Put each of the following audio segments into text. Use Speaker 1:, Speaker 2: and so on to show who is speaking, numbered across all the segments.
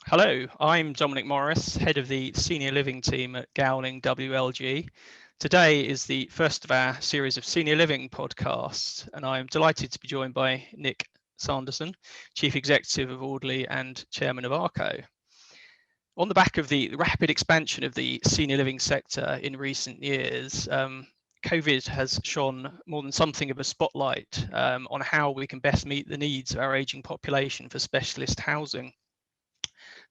Speaker 1: Hello, I'm Dominic Morris, head of the senior living team at Gowling WLG. Today is the first of our series of senior living podcasts, and I'm delighted to be joined by Nick Sanderson, chief executive of Audley and chairman of ARCO. On the back of the rapid expansion of the senior living sector in recent years, COVID has shone more than something of a spotlight on how we can best meet the needs of our ageing population for specialist housing.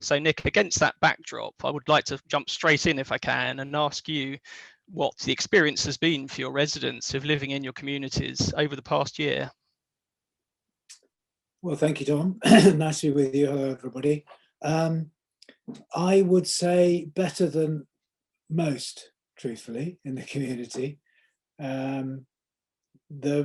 Speaker 1: So Nick, against that backdrop, I would like to jump straight in if I can and ask you what the experience has been for your residents of living in your communities over the past year.
Speaker 2: Well, thank you, Dom. Nice to be with you. Hello, everybody. I would say better than most, truthfully, in the community. The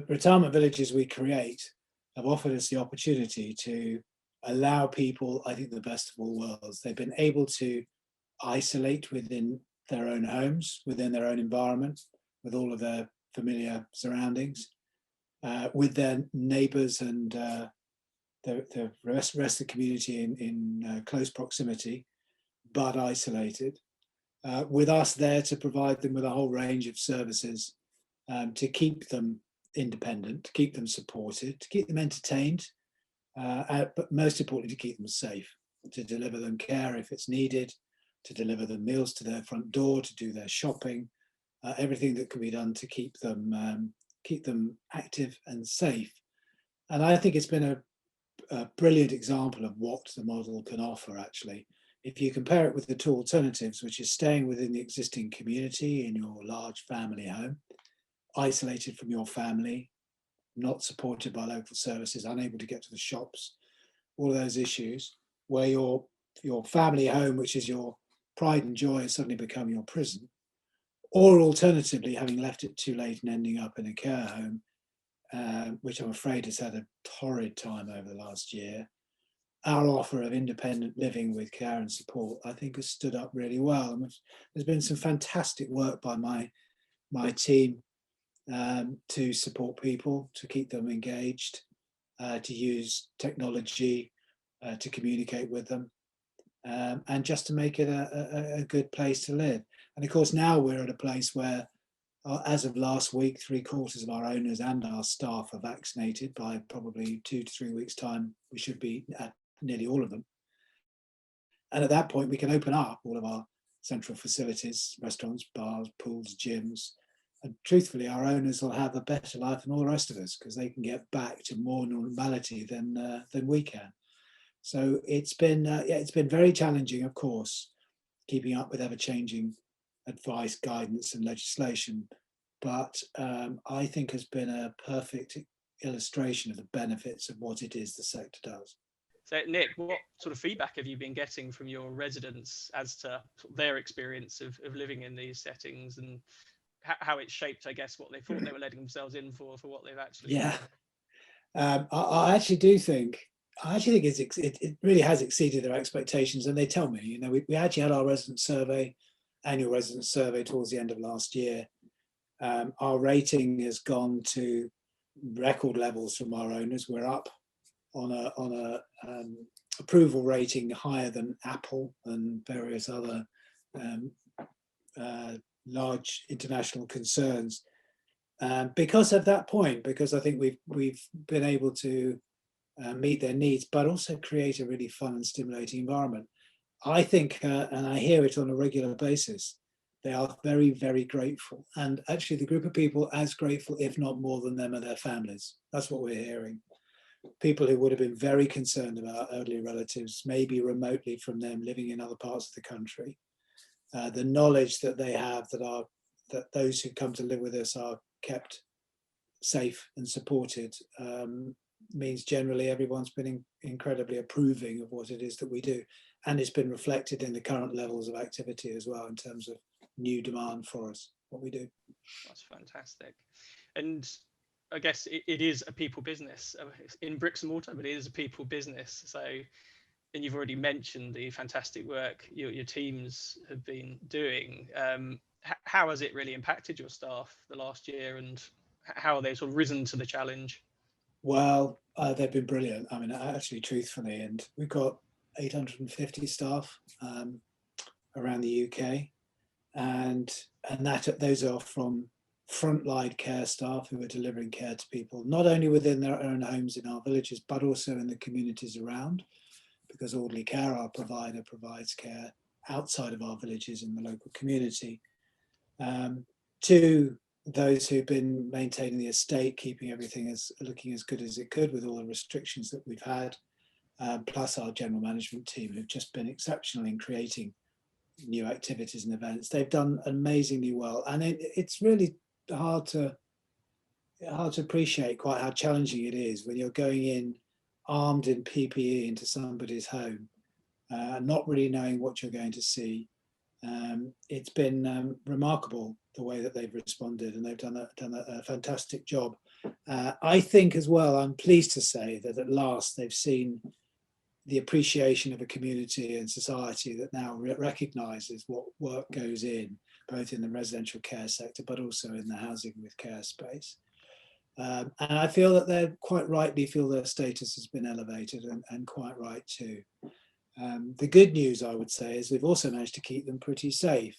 Speaker 2: retirement villages we create have offered us the opportunity to allow people, I think, the best of all worlds. They've been able to isolate within their own homes, within their own environment, with all of their familiar surroundings, with their neighbours and the rest of the community in close proximity, but isolated, with us there to provide them with a whole range of services to keep them independent, to keep them supported, to keep them entertained, but most importantly, to keep them safe, to deliver them care if it's needed, to deliver them meals to their front door, to do their shopping, everything that can be done to keep them active and safe. And I think it's been a brilliant example of what the model can offer, actually. If you compare it with the two alternatives, which is staying within the existing community in your large family home, isolated from your family, not supported by local services, unable to get to the shops, all of those issues, where your family home, which is your pride and joy, has suddenly become your prison, or alternatively, having left it too late and ending up in a care home, which I'm afraid has had a torrid time over the last year. Our offer of independent living with care and support, I think, has stood up really well. And there's been some fantastic work by my team to support people, to keep them engaged, to use technology to communicate with them, and just to make it a good place to live. And of course, now we're at a place where, as of last week, 3/4 of our owners and our staff are vaccinated. By probably 2 to 3 weeks' time, we should be at nearly all of them. And at that point, we can open up all of our central facilities, restaurants, bars, pools, gyms. And truthfully, our owners will have a better life than all the rest of us, because they can get back to more normality than we can. So it's been very challenging, of course, keeping up with ever-changing advice, guidance, and legislation. But I think has been a perfect illustration of the benefits of what it is the sector does.
Speaker 1: So Nick, what sort of feedback have you been getting from your residents as to their experience of living in these settings, and how it's shaped, I guess, what they thought they were letting themselves in for what they've actually done?
Speaker 2: I actually do think, it really has exceeded their expectations, and they tell me, we actually had our annual resident survey towards the end of last year. Our rating has gone to record levels from our owners. We're up on a approval rating higher than Apple and various other large international concerns, because of that point. Because I think we've been able to meet their needs, but also create a really fun and stimulating environment. I think, and I hear it on a regular basis, they are very, very grateful. And actually, the group of people as grateful, if not more than them, are their families. That's what we're hearing. People who would have been very concerned about elderly relatives, maybe remotely from them, living in other parts of the country. The knowledge that they have that those who come to live with us are kept safe and supported, means generally everyone's been incredibly approving of what it is that we do. And it's been reflected in the current levels of activity as well, in terms of new demand for us, what we do.
Speaker 1: That's fantastic. And I guess it is a people business in bricks and mortar, but it is a people business. So, and you've already mentioned the fantastic work your teams have been doing. How has it really impacted your staff the last year, and how have they sort of risen to the challenge?
Speaker 2: Well, they've been brilliant. I mean, actually, truthfully, and we've got 850 staff around the UK, and those are from frontline care staff who are delivering care to people, not only within their own homes in our villages, but also in the communities around, because Audley Care, our provider, provides care outside of our villages in the local community. To those who've been maintaining the estate, keeping everything looking as good as it could with all the restrictions that we've had, plus our general management team who've just been exceptional in creating new activities and events. They've done amazingly well, and it's really hard to appreciate quite how challenging it is when you're going in armed in PPE into somebody's home, not really knowing what you're going to see. It's been remarkable the way that they've responded, and they've done a fantastic job. I think as well, I'm pleased to say that at last they've seen the appreciation of a community and society that now recognises what work goes in, both in the residential care sector, but also in the housing with care space. And I feel that they quite rightly feel their status has been elevated, and quite right too. The good news, I would say, is we've also managed to keep them pretty safe.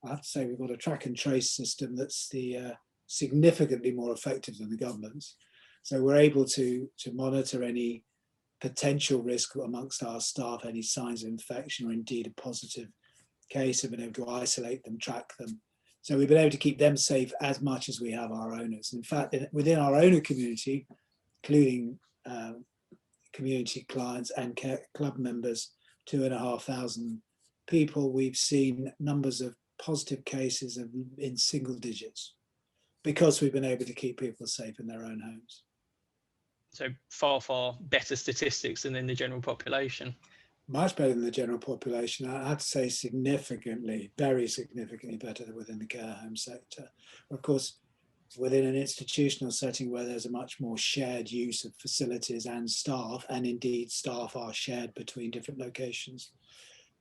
Speaker 2: I have to say we've got a track and trace system that's significantly more effective than the government's. So we're able to monitor any potential risk amongst our staff, any signs of infection or indeed a positive case, and been able to isolate them, track them. So we've been able to keep them safe as much as we have our owners. In fact, within our owner community, including community clients and club members, 2,500 people, we've seen numbers of positive cases in single digits because we've been able to keep people safe in their own homes.
Speaker 1: So far, far better statistics than in the general population.
Speaker 2: Much better than the general population. I have to say significantly, very significantly better than within the care home sector. Of course, within an institutional setting where there's a much more shared use of facilities and staff, and indeed staff are shared between different locations,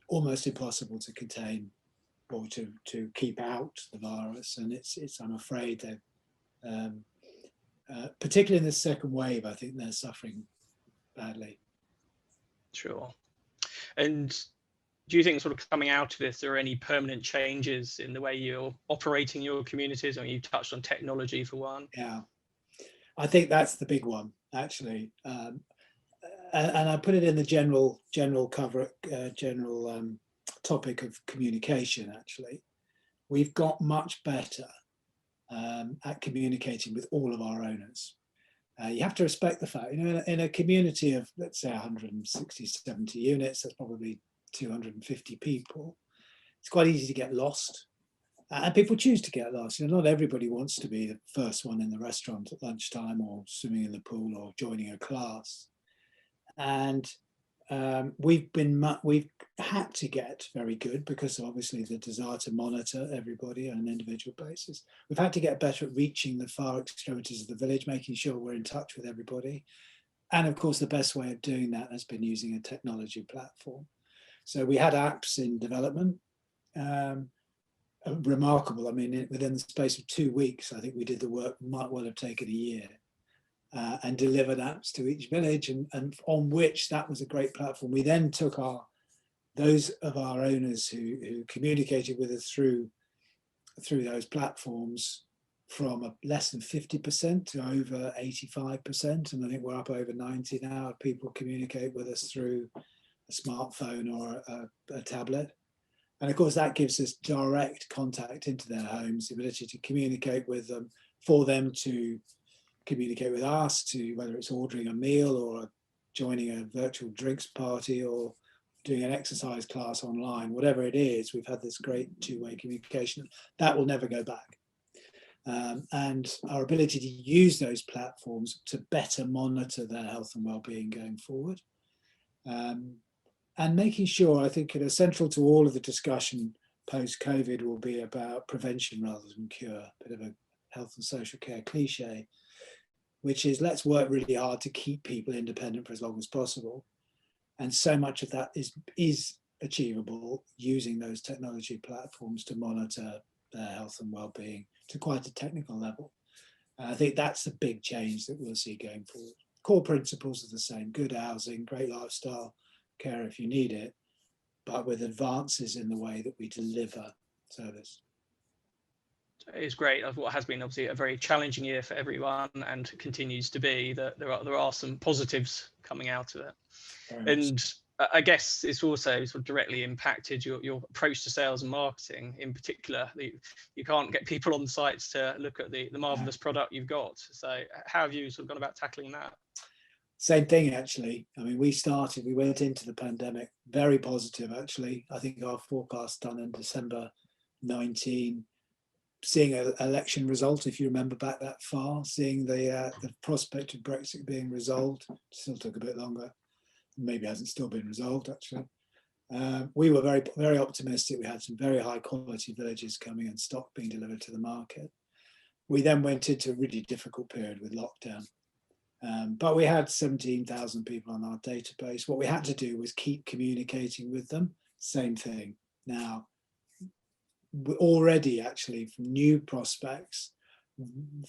Speaker 2: almost impossible to contain or to keep out the virus. And it's I'm afraid that particularly in the second wave, I think they're suffering badly.
Speaker 1: Sure. And do you think sort of coming out of this, there are any permanent changes in the way you're operating your communities? I mean, you touched on technology for one.
Speaker 2: Yeah, I think that's the big one, actually. And I put it in the general topic of communication, actually. We've got much better at communicating with all of our owners. You have to respect the fact, in a community of, let's say, 160, 70 units, that's probably 250 people. It's quite easy to get lost. And people choose to get lost. Not everybody wants to be the first one in the restaurant at lunchtime, or swimming in the pool, or joining a class. And we've had to get very good, because obviously the desire to monitor everybody on an individual basis. We've had to get better at reaching the far extremities of the village, making sure we're in touch with everybody. And of course, the best way of doing that has been using a technology platform. So we had apps in development, remarkable. I mean, within the space of 2 weeks, I think we did the work might well have taken a year. And delivered apps to each village, and on which that was a great platform. We then took those of our owners who communicated with us through those platforms from less than 50% to over 85%, and I think we're up over 90 now. People communicate with us through a smartphone or a tablet, and of course that gives us direct contact into their homes, the ability to communicate with them, for them to communicate with us, to whether it's ordering a meal or joining a virtual drinks party or doing an exercise class online, whatever it is. We've had this great two-way communication that will never go back. And our ability to use those platforms to better monitor their health and well-being going forward. And making sure, I think, central to all of the discussion post-COVID will be about prevention rather than cure, a bit of a health and social care cliche, which is let's work really hard to keep people independent for as long as possible. And so much of that is achievable using those technology platforms to monitor their health and well-being to quite a technical level. I think that's the big change that we'll see going forward. Core principles are the same: good housing, great lifestyle, care if you need it, but with advances in the way that we deliver service.
Speaker 1: It's great. Of what has been obviously a very challenging year for everyone, and continues to be, that there are some positives coming out of it. And I guess it's also sort of directly impacted your approach to sales and marketing in particular. You can't get people on sites to look at the marvelous product you've got. So how have you sort of gone about tackling that?
Speaker 2: Same thing, actually. I mean, we went into the pandemic very positive, actually. I think our forecast done in December 19, seeing an election result, if you remember back that far, seeing the prospect of Brexit being resolved, still took a bit longer. Maybe hasn't still been resolved, actually. We were very, very optimistic. We had some very high quality villages coming and stock being delivered to the market. We then went into a really difficult period with lockdown. But we had 17,000 people on our database. What we had to do was keep communicating with them. Same thing. Now, already actually from new prospects,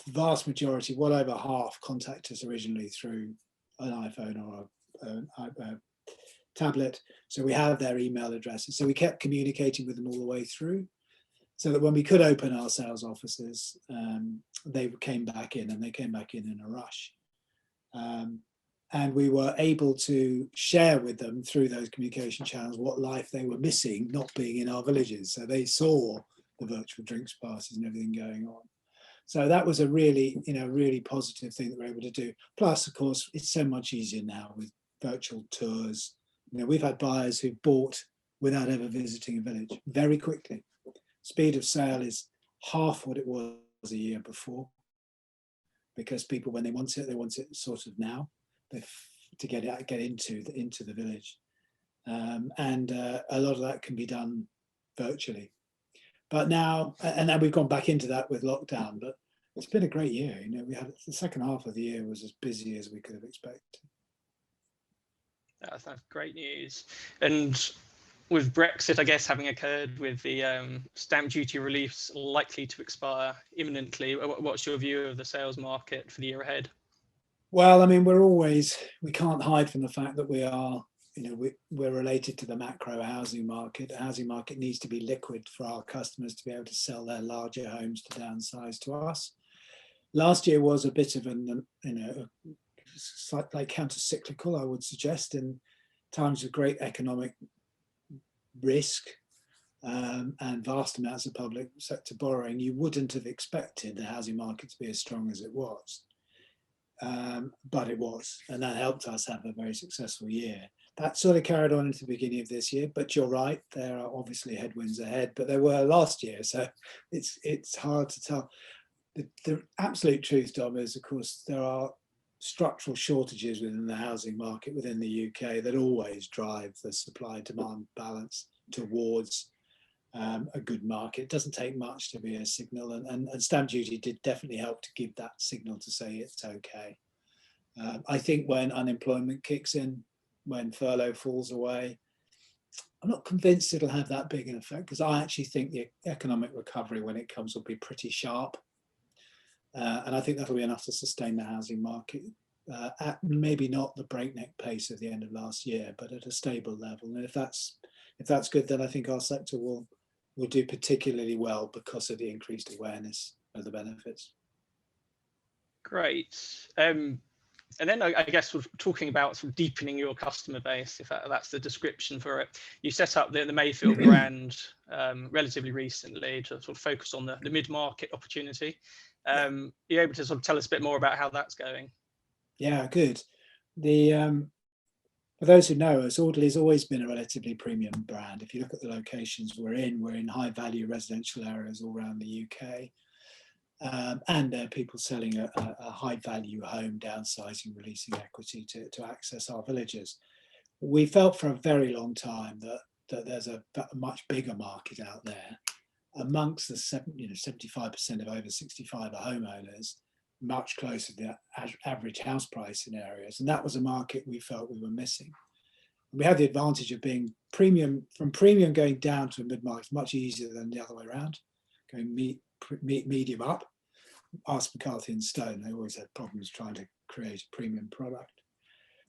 Speaker 2: vast majority, well over half, contact us originally through an iPhone or a tablet. So we have their email addresses. So we kept communicating with them all the way through, so that when we could open our sales offices, they came back in, and they came back in a rush. And we were able to share with them through those communication channels what life they were missing not being in our villages. So they saw the virtual drinks parties and everything going on. So that was a really, really positive thing that we're able to do. Plus, of course, it's so much easier now with virtual tours. We've had buyers who bought without ever visiting a village very quickly. Speed of sale is half what it was a year before, because people, when they want it sort of now, to get into the village, and a lot of that can be done virtually. But now, and then we've gone back into that with lockdown. But it's been a great year. We had the second half of the year was as busy as we could have expected.
Speaker 1: That's great news. And with Brexit, I guess, having occurred, with the stamp duty reliefs likely to expire imminently, what's your view of the sales market for the year ahead?
Speaker 2: Well, I mean, we can't hide from the fact that we are, we're related to the macro housing market. The housing market needs to be liquid for our customers to be able to sell their larger homes to downsize to us. Last year was a bit of slightly counter-cyclical, I would suggest, in times of great economic risk and vast amounts of public sector borrowing. You wouldn't have expected the housing market to be as strong as it was. But it was, and that helped us have a very successful year. That sort of carried on into the beginning of this year, but you're right, there are obviously headwinds ahead, but there were last year, so it's hard to tell. The absolute truth, Dom, is of course there are structural shortages within the housing market within the UK that always drive the supply-demand balance towards a good market. It doesn't take much to be a signal, and stamp duty did definitely help to give that signal to say it's okay. I think when unemployment kicks in, when furlough falls away, I'm not convinced it'll have that big an effect, because I actually think the economic recovery when it comes will be pretty sharp. And I think that'll be enough to sustain the housing market at maybe not the breakneck pace of the end of last year, but at a stable level. And if that's good, then I think our sector will do particularly well because of the increased awareness of the benefits.
Speaker 1: Great. And then I guess sort of talking about sort of deepening your customer base, if that's the description for it. You set up the Mayfield brand relatively recently to sort of focus on the mid-market opportunity. Are you able to sort of tell us a bit more about how that's going?
Speaker 2: Yeah, good. For those who know us, Audley has always been a relatively premium brand. If you look at the locations we're in high-value residential areas all around the UK. And people selling a high-value home, downsizing, releasing equity to access our villages. We felt for a very long time that there's a much bigger market out there amongst the 75% of over 65 are homeowners, much closer to the average house price in areas, and that was a market we felt we were missing. We had the advantage of being premium going down to a mid-market, much easier than the other way around, going medium up. Ask McCarthy and Stone, they always had problems trying to create a premium product.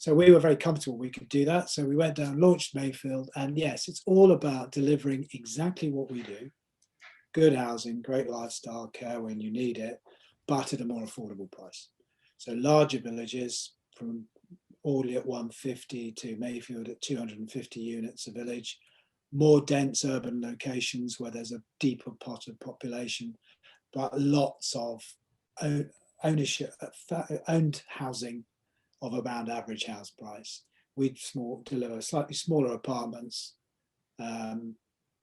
Speaker 2: So we were very comfortable we could do that. So we went down, launched Mayfield, and yes, it's all about delivering exactly what we do. Good housing, great lifestyle care when you need it, but at a more affordable price. So larger villages, from Audley at 150 to Mayfield at 250 units a village, more dense urban locations where there's a deeper pot of population, but lots of ownership, owned housing of around average house price. We'd deliver slightly smaller apartments,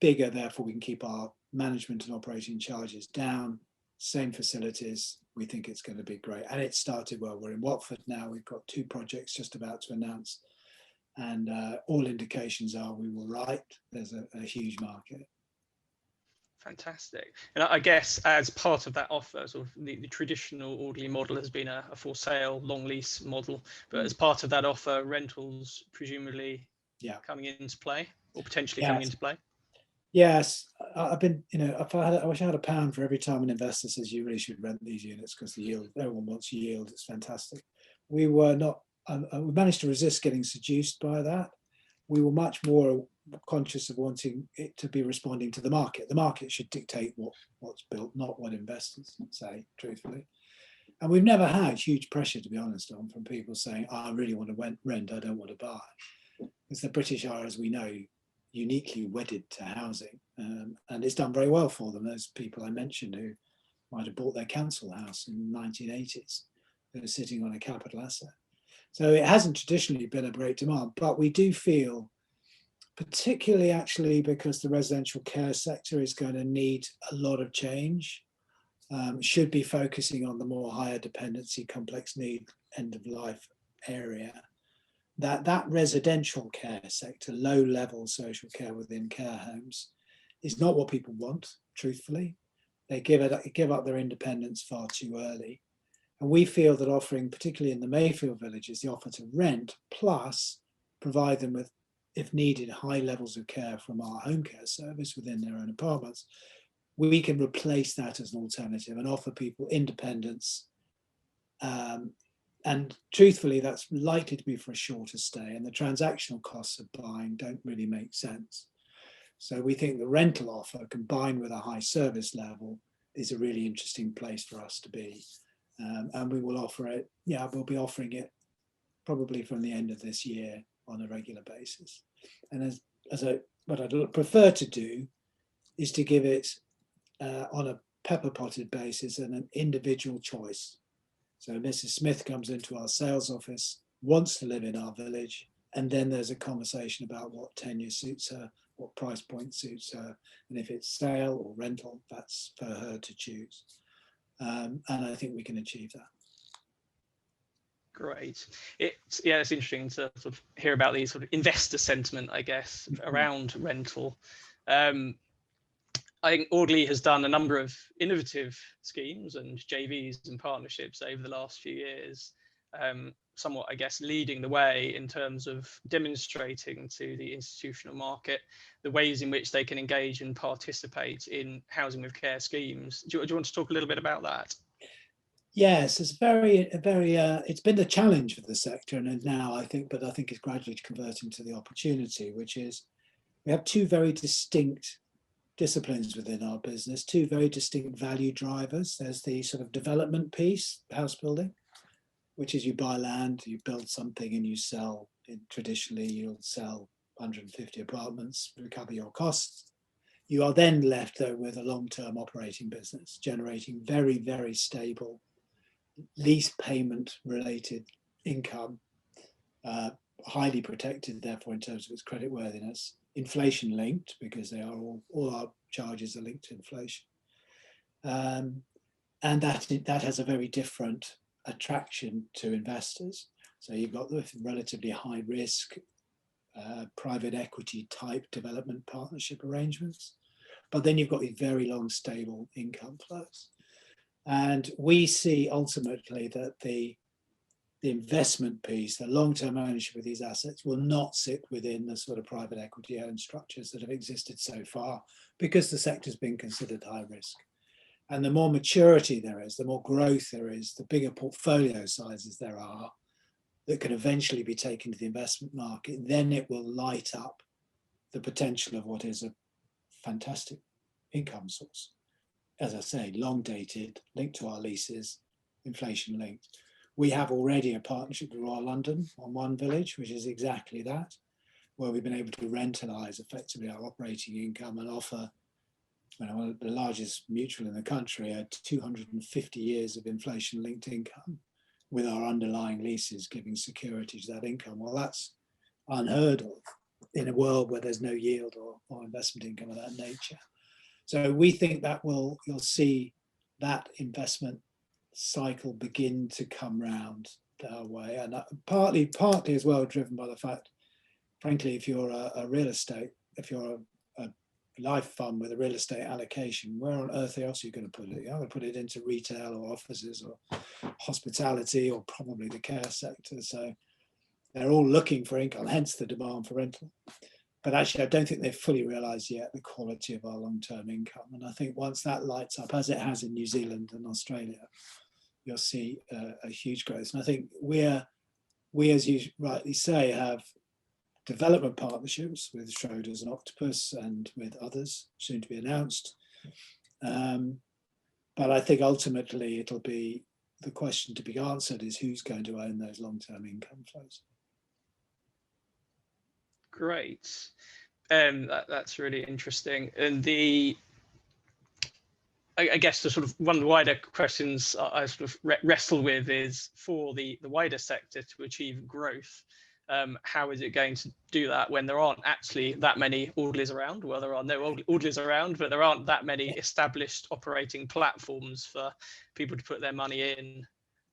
Speaker 2: bigger, therefore we can keep our management and operating charges down, same facilities. We think it's going to be great. And it started well. We're in Watford now. We've got 2 projects just about to announce. And all indications are we will write. There's a huge market.
Speaker 1: Fantastic. And I guess as part of that offer, sort of the traditional Audley model has been a for sale, long lease model. But as part of that offer, rentals presumably coming into play, or potentially coming into play.
Speaker 2: Yes, I've been, I wish I had £1 for every time an investor says you really should rent these units because the yield, everyone wants yield, it's fantastic. We were not, we managed to resist getting seduced by that. We were much more conscious of wanting it to be responding to the market. The market should dictate what's built, not what investors say, truthfully. And we've never had huge pressure, to be honest, from people saying, I really want to rent, I don't want to buy. Because the British are, as we know, uniquely wedded to housing, and it's done very well for them. Those people I mentioned who might have bought their council house in the 1980s, who are sitting on a capital asset. So it hasn't traditionally been a great demand, but we do feel, particularly actually because the residential care sector is going to need a lot of change, should be focusing on the more higher dependency, complex need, end of life area. That residential care sector, low-level social care within care homes, is not what people want, truthfully. They give up their independence far too early. And we feel that offering, particularly in the Mayfield villages, the offer to rent, plus provide them with, if needed, high levels of care from our home care service within their own apartments, we can replace that as an alternative and offer people independence. And truthfully, that's likely to be for a shorter stay, and the transactional costs of buying don't really make sense. So we think the rental offer combined with a high service level is a really interesting place for us to be. And we will offer it, we'll be offering it probably from the end of this year on a regular basis. And what I'd prefer to do is to give it on a pepper potted basis and an individual choice. So Mrs. Smith comes into our sales office, wants to live in our village, and then there's a conversation about what tenure suits her, what price point suits her, and if it's sale or rental, that's for her to choose. And I think we can achieve that.
Speaker 1: Great. It's interesting to sort of hear about the sort of investor sentiment, I guess, around rental. I think Audley has done a number of innovative schemes and JVs and partnerships over the last few years, somewhat, I guess, leading the way in terms of demonstrating to the institutional market the ways in which they can engage and participate in housing with care schemes. Do you want to talk a little bit about that?
Speaker 2: Yes, it's it's been a challenge for the sector, and now I think it's gradually converting to the opportunity, which is we have 2 very distinct disciplines within our business, 2 very distinct value drivers. There's the sort of development piece, house building, which is you buy land, you build something and you sell. Traditionally, you'll sell 150 apartments, recover your costs. You are then left though with a long-term operating business, generating very, very stable lease payment related income, highly protected therefore in terms of its creditworthiness, inflation linked because they are all our charges are linked to inflation, and that has a very different attraction to investors. So you've got the relatively high risk private equity type development partnership arrangements, but then you've got these very long stable income flows. And we see ultimately that the investment piece, the long-term ownership of these assets will not sit within the sort of private equity owned structures that have existed so far because the sector's been considered high risk. And the more maturity there is, the more growth there is, the bigger portfolio sizes there are, that can eventually be taken to the investment market, then it will light up the potential of what is a fantastic income source. As I say, long dated, linked to our leases, inflation linked. We have already a partnership with Royal London on one village, which is exactly that, where we've been able to rentalise effectively our operating income and offer one of the largest mutual in the country at 250 years of inflation linked income with our underlying leases giving security to that income. Well, that's unheard of in a world where there's no yield or investment income of that nature. So we think that you'll see that investment cycle begin to come round our way, and partly as well driven by the fact, frankly, if you're a real estate, if you're a life fund with a real estate allocation, where on earth else are you going to put it? You're going to put it into retail or offices or hospitality or probably the care sector. So they're all looking for income, hence the demand for rental. But actually, I don't think they've fully realised yet the quality of our long-term income. And I think once that lights up, as it has in New Zealand and Australia, you'll see a huge growth. And I think we, as you rightly say, have development partnerships with Schroders and Octopus and with others soon to be announced. But I think ultimately it'll be the question to be answered is who's going to own those long-term income flows.
Speaker 1: Great. That's really interesting. And I guess the sort of one of the wider questions I sort of wrestle with is for the wider sector to achieve growth. How is it going to do that when there aren't actually that many Audleys around? Well, there are no Audleys around, but there aren't that many established operating platforms for people to put their money in.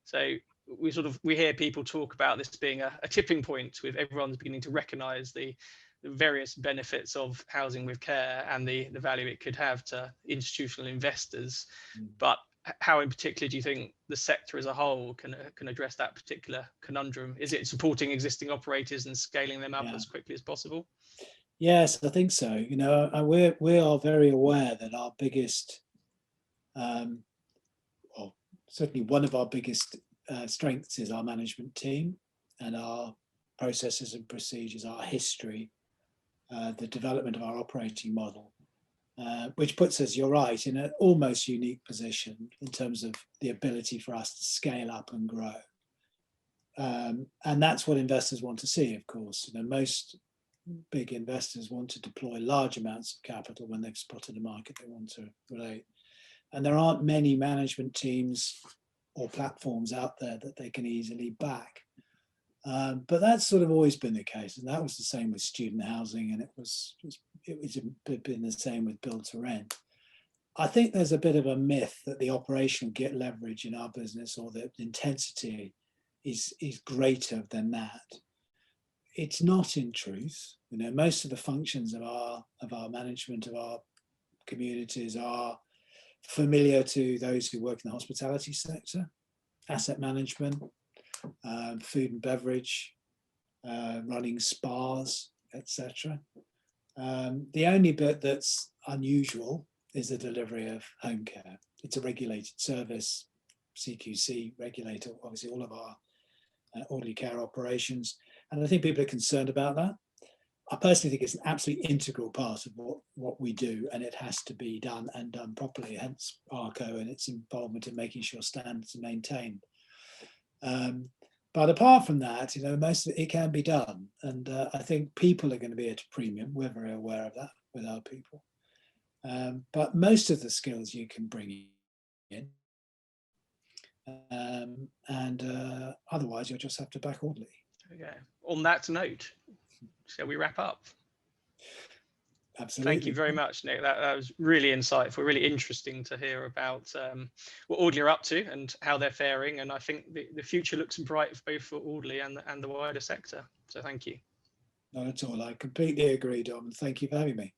Speaker 1: So we hear people talk about this being a tipping point with everyone's beginning to recognise the various benefits of housing with care and the value it could have to institutional investors. But how in particular do you think the sector as a whole can address that particular conundrum? Is it supporting existing operators and scaling them up as quickly as possible?
Speaker 2: Yes, I think so. You know, we are very aware that our biggest, well, certainly one of our biggest strengths is our management team and our processes and procedures, our history, the development of our operating model. Which puts us, you're right, in an almost unique position in terms of the ability for us to scale up and grow. And that's what investors want to see, of course. You know, most big investors want to deploy large amounts of capital when they've spotted a market they want to relate. And there aren't many management teams or platforms out there that they can easily back. But that's sort of always been the case, and that was the same with student housing, and it's been the same with build to rent. I think there's a bit of a myth that the operational get leverage in our business or the intensity is greater than that. It's not, in truth. You know, most of the functions of our management of our communities are familiar to those who work in the hospitality sector, asset management, food and beverage, running spas, etc. The only bit that's unusual is the delivery of home care. It's a regulated service, CQC regulator, obviously all of our Audley care operations. And I think people are concerned about that. I personally think it's an absolutely integral part of what we do, and it has to be done and done properly, hence ARCO and its involvement in making sure standards are maintained. But apart from that, you know, most of it can be done. And I think people are going to be at a premium. We're very aware of that with our people. But most of the skills you can bring in. And otherwise, you'll just have to back Audley.
Speaker 1: Okay. On that note, shall we wrap up?
Speaker 2: Absolutely.
Speaker 1: Thank you very much, Nick. That was really insightful, really interesting to hear about what Audley are up to and how they're faring. And I think the future looks bright both for Audley and the wider sector. So thank you.
Speaker 2: Not at all. I completely agree, Dom. Thank you for having me.